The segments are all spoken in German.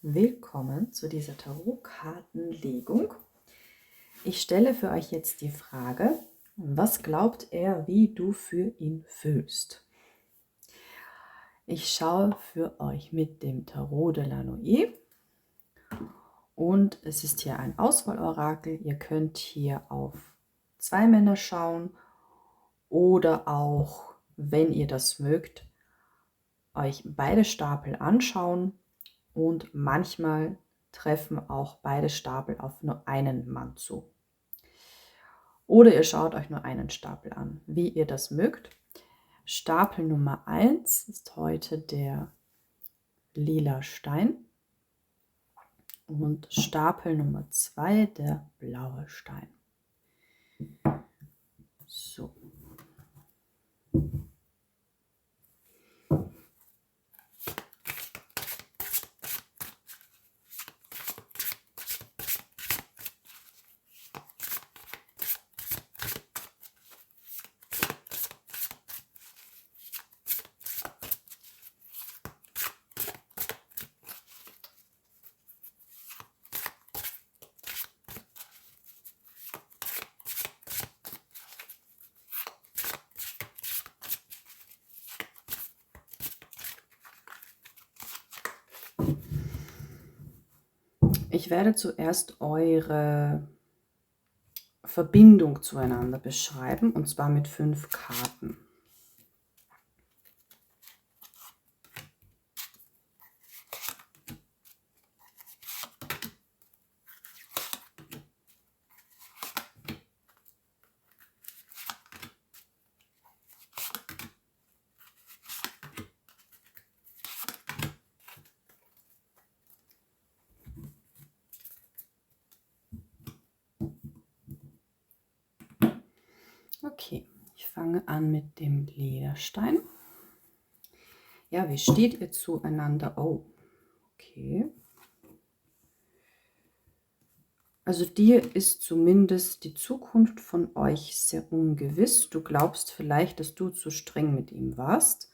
willkommen zu dieser Tarotkartenlegung. Ich stelle für euch jetzt die Frage, was glaubt er, wie du für ihn fühlst? Ich schaue für euch mit dem Tarot de la Nuit und es ist hier ein Auswahlorakel. Ihr könnt hier auf 2 Männer schauen oder auch, wenn ihr das mögt, euch beide Stapel anschauen. Und manchmal treffen auch beide Stapel auf nur einen Mann zu. Oder ihr schaut euch nur einen Stapel an, wie ihr das mögt. Stapel Nummer 1 ist heute der lila Stein. Und Stapel Nummer 2 der blaue Stein. So. Ich werde zuerst eure Verbindung zueinander beschreiben, und zwar mit 5 Karten. Okay, ich fange an mit dem Lederstein. Ja, wie steht ihr zueinander? Oh, okay. Also dir ist zumindest die Zukunft von euch sehr ungewiss. Du glaubst vielleicht, dass du zu streng mit ihm warst.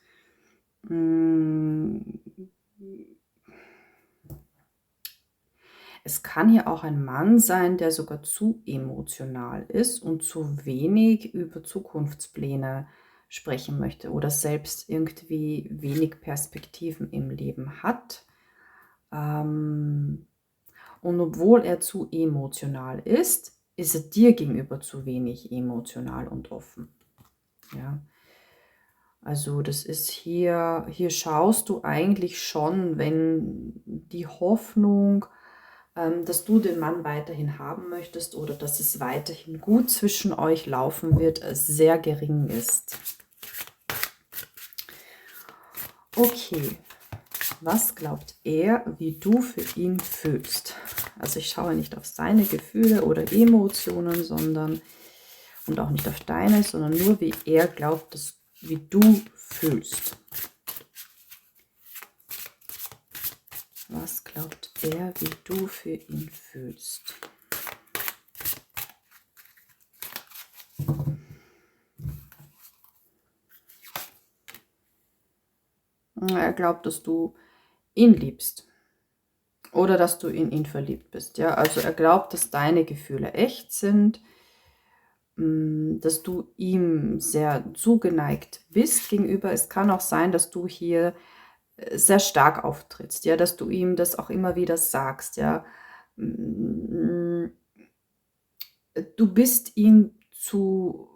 Es kann hier auch ein Mann sein, der sogar zu emotional ist und zu wenig über Zukunftspläne sprechen möchte oder selbst irgendwie wenig Perspektiven im Leben hat. Und obwohl er zu emotional ist er dir gegenüber zu wenig emotional und offen. Ja. Also das ist hier schaust du eigentlich schon, wenn die Hoffnung, dass du den Mann weiterhin haben möchtest oder dass es weiterhin gut zwischen euch laufen wird, sehr gering ist. Okay, was glaubt er, wie du für ihn fühlst? Also ich schaue nicht auf seine Gefühle oder Emotionen, sondern und auch nicht auf deine, sondern nur, wie er glaubt, wie du fühlst. Was glaubt er, wie du für ihn fühlst? Er glaubt, dass du ihn liebst oder dass du in ihn verliebt bist. Ja, also er glaubt, dass deine Gefühle echt sind, dass du ihm sehr zugeneigt bist gegenüber. Es kann auch sein, dass du hier sehr stark auftrittst, ja, dass du ihm das auch immer wieder sagst, ja. Du bist ihm zu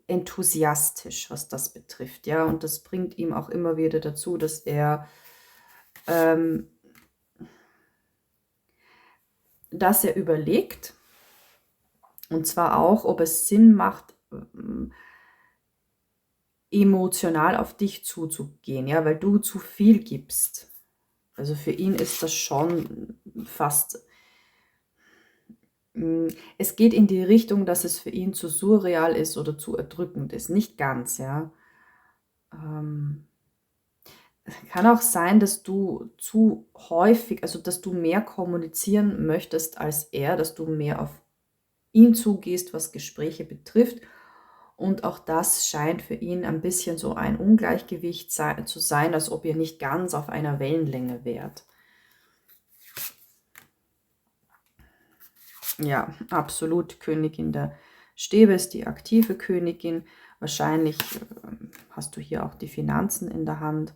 enthusiastisch, was das betrifft, ja, und das bringt ihm auch immer wieder dazu, dass er überlegt, und zwar auch, ob es Sinn macht, emotional auf dich zuzugehen, ja, weil du zu viel gibst. Also für ihn ist das schon fast, es geht in die Richtung, dass es für ihn zu surreal ist oder zu erdrückend ist. Nicht ganz, ja. Kann auch sein, dass du zu häufig, also dass du mehr kommunizieren möchtest als er, dass du mehr auf ihn zugehst, was Gespräche betrifft. Und auch das scheint für ihn ein bisschen so ein Ungleichgewicht zu sein, als ob ihr nicht ganz auf einer Wellenlänge wärt. Ja, absolut. Königin der Stäbe ist die aktive Königin. Wahrscheinlich hast du hier auch die Finanzen in der Hand.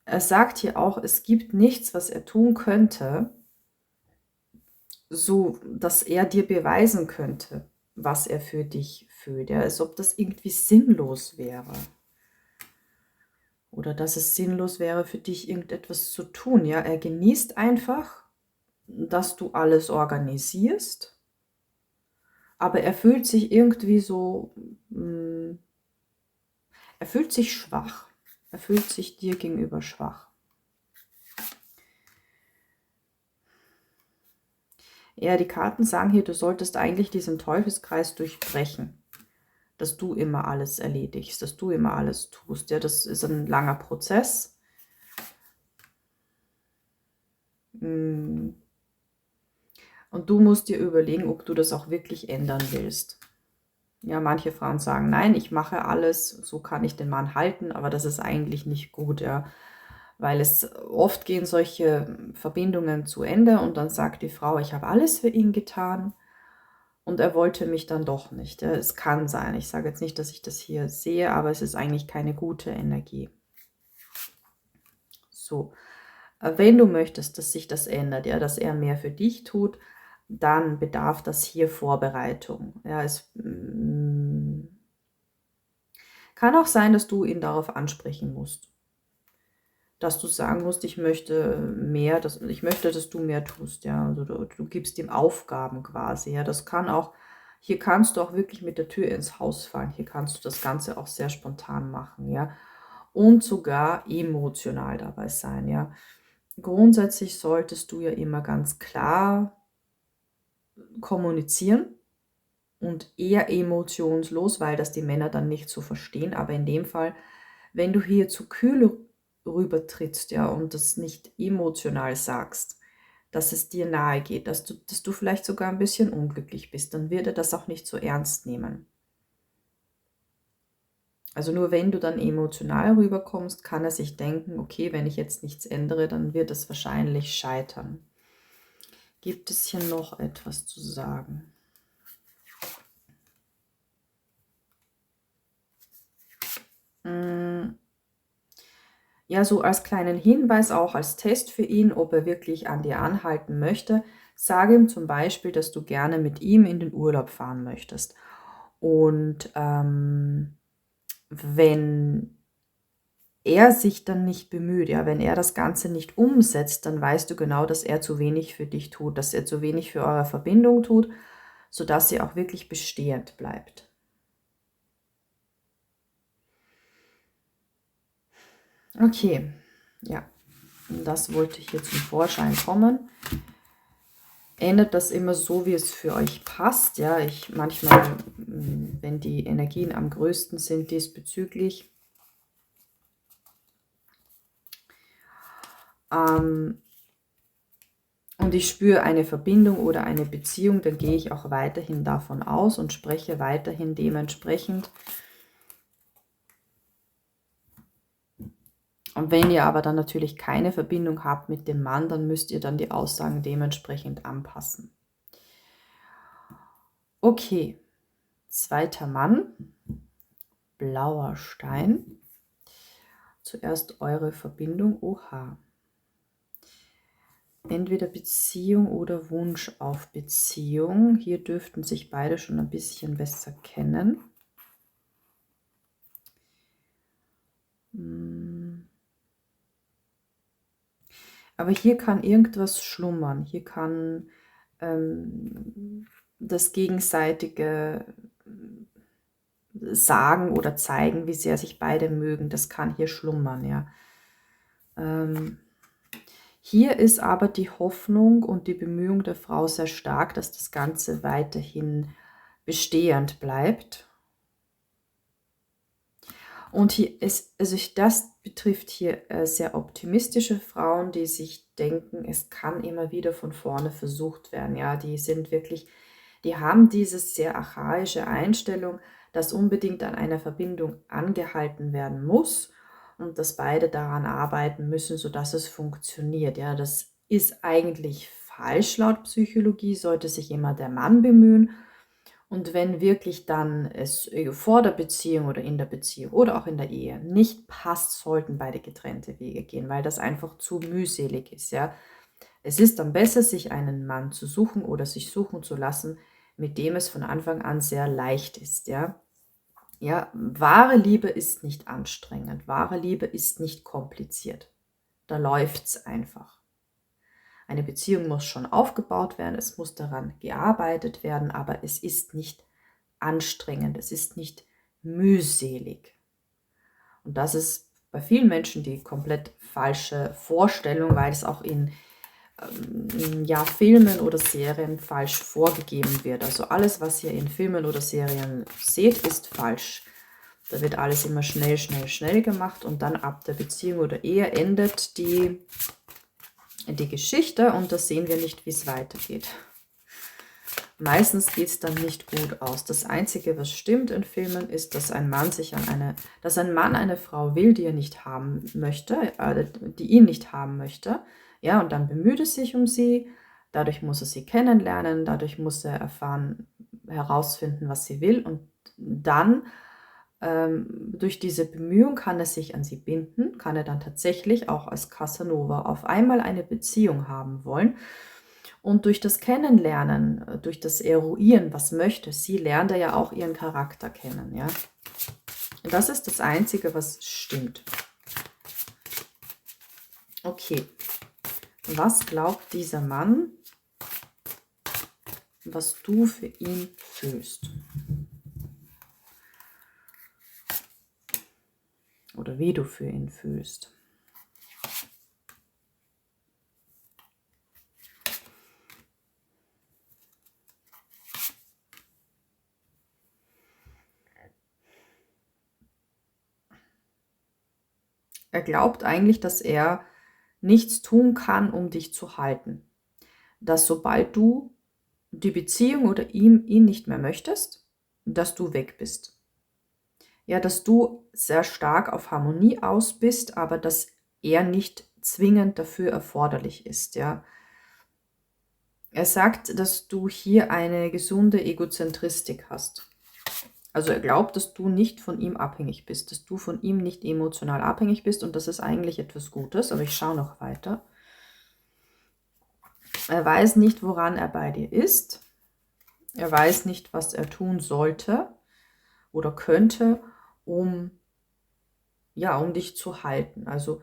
Er sagt hier auch, es gibt nichts, was er tun könnte, so dass er dir beweisen könnte, was er für dich fühlt. Ja, als ob das irgendwie sinnlos wäre. Oder dass es sinnlos wäre, für dich irgendetwas zu tun. Ja, er genießt einfach, dass du alles organisierst. Aber er fühlt sich irgendwie so, er fühlt sich schwach. Er fühlt sich dir gegenüber schwach. Ja, die Karten sagen hier, du solltest eigentlich diesen Teufelskreis durchbrechen. Dass du immer alles erledigst, dass du immer alles tust. Ja, das ist ein langer Prozess. Und du musst dir überlegen, ob du das auch wirklich ändern willst. Ja, manche Frauen sagen, nein, ich mache alles, so kann ich den Mann halten, aber das ist eigentlich nicht gut, ja. Weil es oft gehen solche Verbindungen zu Ende und dann sagt die Frau, ich habe alles für ihn getan und er wollte mich dann doch nicht. Ja. Es kann sein, ich sage jetzt nicht, dass ich das hier sehe, aber es ist eigentlich keine gute Energie. So, wenn du möchtest, dass sich das ändert, ja, dass er mehr für dich tut, dann bedarf das hier Vorbereitung. Ja, es kann auch sein, dass du ihn darauf ansprechen musst. Dass du sagen musst, ich möchte mehr, ich möchte, dass du mehr tust. Ja, also du gibst ihm Aufgaben quasi. Ja, das kann auch, hier kannst du auch wirklich mit der Tür ins Haus fallen. Hier kannst du das Ganze auch sehr spontan machen. Ja, und sogar emotional dabei sein. Ja, grundsätzlich solltest du ja immer ganz klar kommunizieren und eher emotionslos, weil das die Männer dann nicht so verstehen. Aber in dem Fall, wenn du hier zu kühl rübertrittst, ja, und das nicht emotional sagst, dass es dir nahe geht, dass du vielleicht sogar ein bisschen unglücklich bist, dann wird er das auch nicht so ernst nehmen. Also nur wenn du dann emotional rüberkommst, kann er sich denken, okay, wenn ich jetzt nichts ändere, dann wird es wahrscheinlich scheitern. Gibt es hier noch etwas zu sagen? Ja, so als kleinen Hinweis, auch als Test für ihn, ob er wirklich an dir anhalten möchte, sage ihm zum Beispiel, dass du gerne mit ihm in den Urlaub fahren möchtest. Und wenn er sich dann nicht bemüht, ja, wenn er das Ganze nicht umsetzt, dann weißt du genau, dass er zu wenig für dich tut, dass er zu wenig für eure Verbindung tut, sodass sie auch wirklich bestehend bleibt. Okay, ja, das wollte hier zum Vorschein kommen. Ändert das immer so, wie es für euch passt. Ja, manchmal, wenn die Energien am größten sind diesbezüglich, und ich spüre eine Verbindung oder eine Beziehung, dann gehe ich auch weiterhin davon aus und spreche weiterhin dementsprechend. Und wenn ihr aber dann natürlich keine Verbindung habt mit dem Mann, dann müsst ihr dann die Aussagen dementsprechend anpassen. Okay, zweiter Mann, blauer Stein. Zuerst eure Verbindung, oha. Entweder Beziehung oder Wunsch auf Beziehung. Hier dürften sich beide schon ein bisschen besser kennen. Aber hier kann irgendwas schlummern. Hier kann das gegenseitige sagen oder zeigen, wie sehr sich beide mögen. Das kann hier schlummern, ja. Hier ist aber die Hoffnung und die Bemühung der Frau sehr stark, dass das Ganze weiterhin bestehend bleibt. Und hier ist, also das betrifft hier sehr optimistische Frauen, die sich denken, es kann immer wieder von vorne versucht werden. Ja, die sind wirklich, die haben diese sehr archaische Einstellung, dass unbedingt an einer Verbindung angehalten werden muss und dass beide daran arbeiten müssen, sodass es funktioniert. Ja, das ist eigentlich falsch laut Psychologie, sollte sich immer der Mann bemühen. Und wenn wirklich dann es vor der Beziehung oder in der Beziehung oder auch in der Ehe nicht passt, sollten beide getrennte Wege gehen, weil das einfach zu mühselig ist, ja. Es ist dann besser, sich einen Mann zu suchen oder sich suchen zu lassen, mit dem es von Anfang an sehr leicht ist, ja. Ja, wahre Liebe ist nicht anstrengend, wahre Liebe ist nicht kompliziert. Da läuft's einfach. Eine Beziehung muss schon aufgebaut werden, es muss daran gearbeitet werden, aber es ist nicht anstrengend, es ist nicht mühselig. Und das ist bei vielen Menschen die komplett falsche Vorstellung, weil es auch in ja, Filmen oder Serien falsch vorgegeben wird. Also alles, was ihr in Filmen oder Serien seht, ist falsch. Da wird alles immer schnell, schnell, schnell gemacht und dann ab der Beziehung oder Ehe endet die Geschichte und da sehen wir nicht, wie es weitergeht. Meistens geht es dann nicht gut aus. Das Einzige, was stimmt in Filmen, ist, dass ein Mann eine Frau will, die er nicht haben möchte, die ihn nicht haben möchte. Ja, und dann bemüht er sich um sie. Dadurch muss er sie kennenlernen. Dadurch muss er herausfinden, was sie will. Und dann, durch diese Bemühung, kann er sich an sie binden, kann er dann tatsächlich auch als Casanova auf einmal eine Beziehung haben wollen. Und durch das Kennenlernen, durch das Eruieren, was möchte sie, lernt er ja auch ihren Charakter kennen, ja. Und das ist das Einzige, was stimmt. Okay, was glaubt dieser Mann, was du für ihn fühlst? Oder wie du für ihn fühlst? Er glaubt eigentlich, dass er nichts tun kann, um dich zu halten. Dass sobald du die Beziehung oder ihn nicht mehr möchtest, dass du weg bist. Ja, dass du sehr stark auf Harmonie aus bist, aber dass er nicht zwingend dafür erforderlich ist, ja. Er sagt, dass du hier eine gesunde Egozentristik hast. Also er glaubt, dass du nicht von ihm abhängig bist, dass du von ihm nicht emotional abhängig bist und das ist eigentlich etwas Gutes, aber ich schaue noch weiter. Er weiß nicht, woran er bei dir ist. Er weiß nicht, was er tun sollte oder könnte, um dich zu halten. Also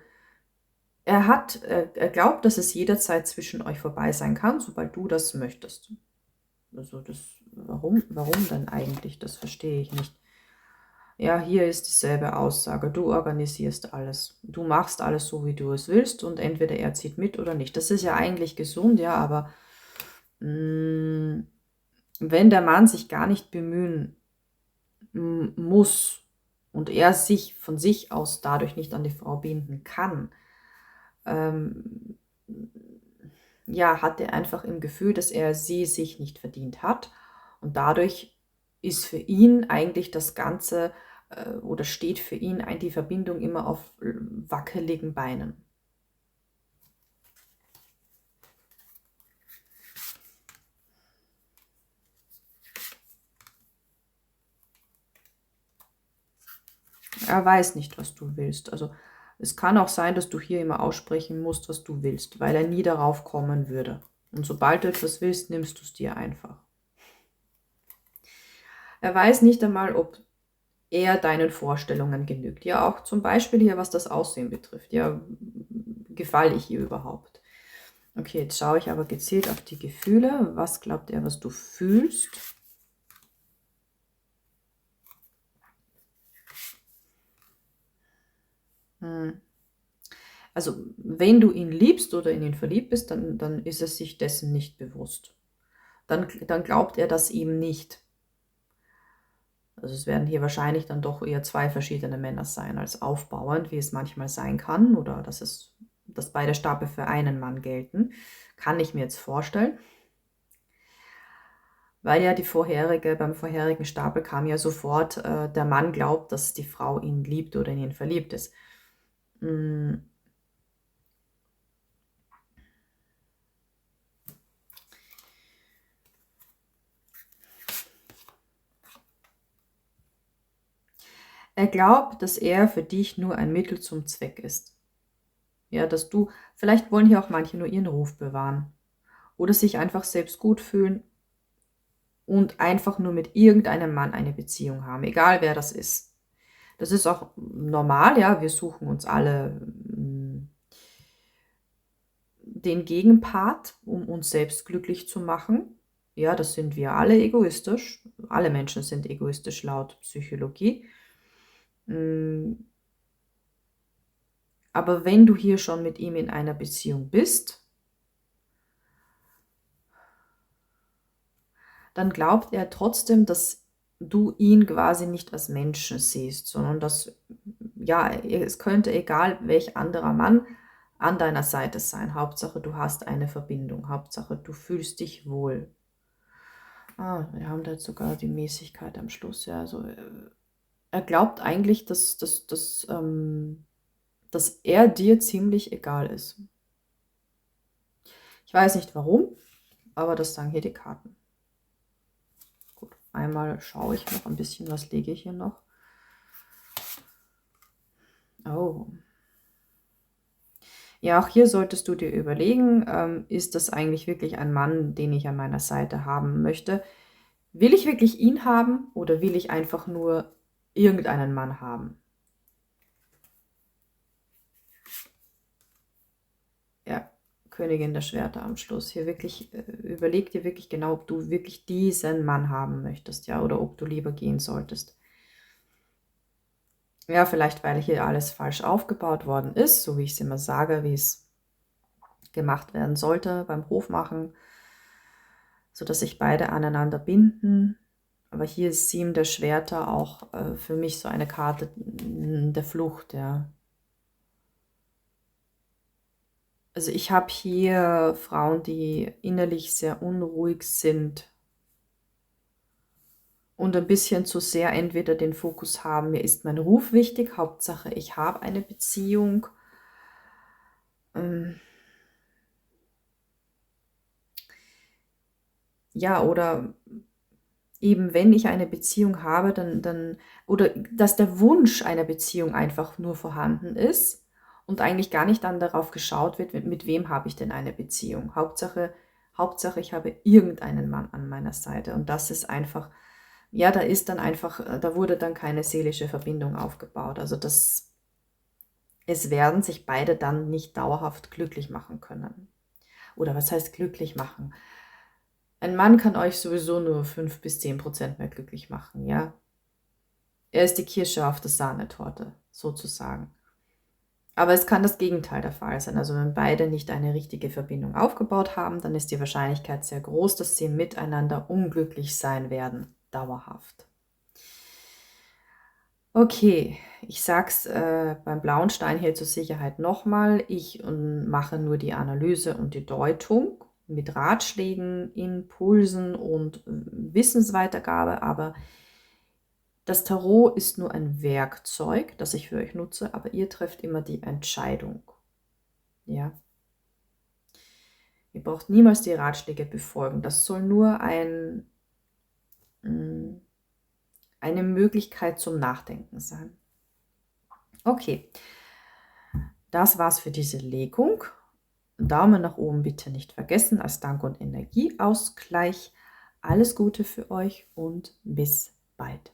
er glaubt, dass es jederzeit zwischen euch vorbei sein kann, sobald du das möchtest. Also warum denn eigentlich? Das verstehe ich nicht. Ja, hier ist dieselbe Aussage. Du organisierst alles. Du machst alles so, wie du es willst und entweder er zieht mit oder nicht. Das ist ja eigentlich gesund, ja, aber wenn der Mann sich gar nicht bemühen muss und er sich von sich aus dadurch nicht an die Frau binden kann, hat er einfach im Gefühl, dass er sie sich nicht verdient hat und dadurch ist für ihn eigentlich das Ganze oder steht für ihn die Verbindung immer auf wackeligen Beinen. Er weiß nicht, was du willst. Also es kann auch sein, dass du hier immer aussprechen musst, was du willst, weil er nie darauf kommen würde. Und sobald du etwas willst, nimmst du es dir einfach. Er weiß nicht einmal, ob er deinen Vorstellungen genügt. Ja, auch zum Beispiel hier, was das Aussehen betrifft. Ja, gefalle ich ihr überhaupt? Okay, jetzt schaue ich aber gezielt auf die Gefühle. Was glaubt er, was du fühlst? Also, wenn du ihn liebst oder in ihn verliebt bist, dann ist er sich dessen nicht bewusst. Dann glaubt er das ihm nicht. Also es werden hier wahrscheinlich dann doch eher zwei verschiedene Männer sein als aufbauend, wie es manchmal sein kann, oder dass beide Stapel für einen Mann gelten, kann ich mir jetzt vorstellen. Weil ja beim vorherigen Stapel kam ja sofort, der Mann glaubt, dass die Frau ihn liebt oder in ihn verliebt ist. Er glaubt, dass er für dich nur ein Mittel zum Zweck ist. Ja, dass du, vielleicht wollen hier auch manche nur ihren Ruf bewahren oder sich einfach selbst gut fühlen und einfach nur mit irgendeinem Mann eine Beziehung haben, egal wer das ist. Das ist auch normal, ja, wir suchen uns alle den Gegenpart, um uns selbst glücklich zu machen. Ja, das sind wir alle egoistisch. Alle Menschen sind egoistisch laut Psychologie. Aber wenn du hier schon mit ihm in einer Beziehung bist, dann glaubt er trotzdem, dass du ihn quasi nicht als Menschen siehst, sondern dass, ja, es könnte egal welch anderer Mann an deiner Seite sein. Hauptsache, du hast eine Verbindung. Hauptsache, du fühlst dich wohl. Wir haben da jetzt sogar die Mäßigkeit am Schluss. Ja, also er glaubt eigentlich, dass er dir ziemlich egal ist. Ich weiß nicht warum, aber das sagen hier die Karten. Gut, einmal schaue ich noch ein bisschen, was lege ich hier noch. Oh. Ja, auch hier solltest du dir überlegen, ist das eigentlich wirklich ein Mann, den ich an meiner Seite haben möchte? Will ich wirklich ihn haben oder will ich einfach nur irgendeinen Mann haben? Ja, Königin der Schwerter am Schluss. Hier wirklich, überleg dir wirklich genau, ob du wirklich diesen Mann haben möchtest, ja, oder ob du lieber gehen solltest. Ja, vielleicht, weil hier alles falsch aufgebaut worden ist, so wie ich es immer sage, wie es gemacht werden sollte beim Hofmachen, sodass sich beide aneinander binden. Aber hier ist 7 der Schwerter auch für mich so eine Karte der Flucht, ja. Also ich habe hier Frauen, die innerlich sehr unruhig sind und ein bisschen zu sehr entweder den Fokus haben, mir ist mein Ruf wichtig, Hauptsache ich habe eine Beziehung. Ja, oder eben wenn ich eine Beziehung habe, oder dass der Wunsch einer Beziehung einfach nur vorhanden ist und eigentlich gar nicht dann darauf geschaut wird, mit wem habe ich denn eine Beziehung. Hauptsache ich habe irgendeinen Mann an meiner Seite und das ist einfach, ja, da wurde dann keine seelische Verbindung aufgebaut. Also es werden sich beide dann nicht dauerhaft glücklich machen können. Oder was heißt glücklich machen? Ein Mann kann euch sowieso nur 5 bis 10% mehr glücklich machen, ja. Er ist die Kirsche auf der Sahnetorte, sozusagen. Aber es kann das Gegenteil der Fall sein. Also wenn beide nicht eine richtige Verbindung aufgebaut haben, dann ist die Wahrscheinlichkeit sehr groß, dass sie miteinander unglücklich sein werden, dauerhaft. Okay, ich sag's beim blauen Stein hier zur Sicherheit nochmal. Ich mache nur die Analyse und die Deutung mit Ratschlägen, Impulsen und Wissensweitergabe, aber das Tarot ist nur ein Werkzeug, das ich für euch nutze, aber ihr trefft immer die Entscheidung. Ja. Ihr braucht niemals die Ratschläge befolgen. Das soll nur eine Möglichkeit zum Nachdenken sein. Okay, das war's für diese Legung. Daumen nach oben bitte nicht vergessen als Dank- und Energieausgleich. Alles Gute für euch und bis bald.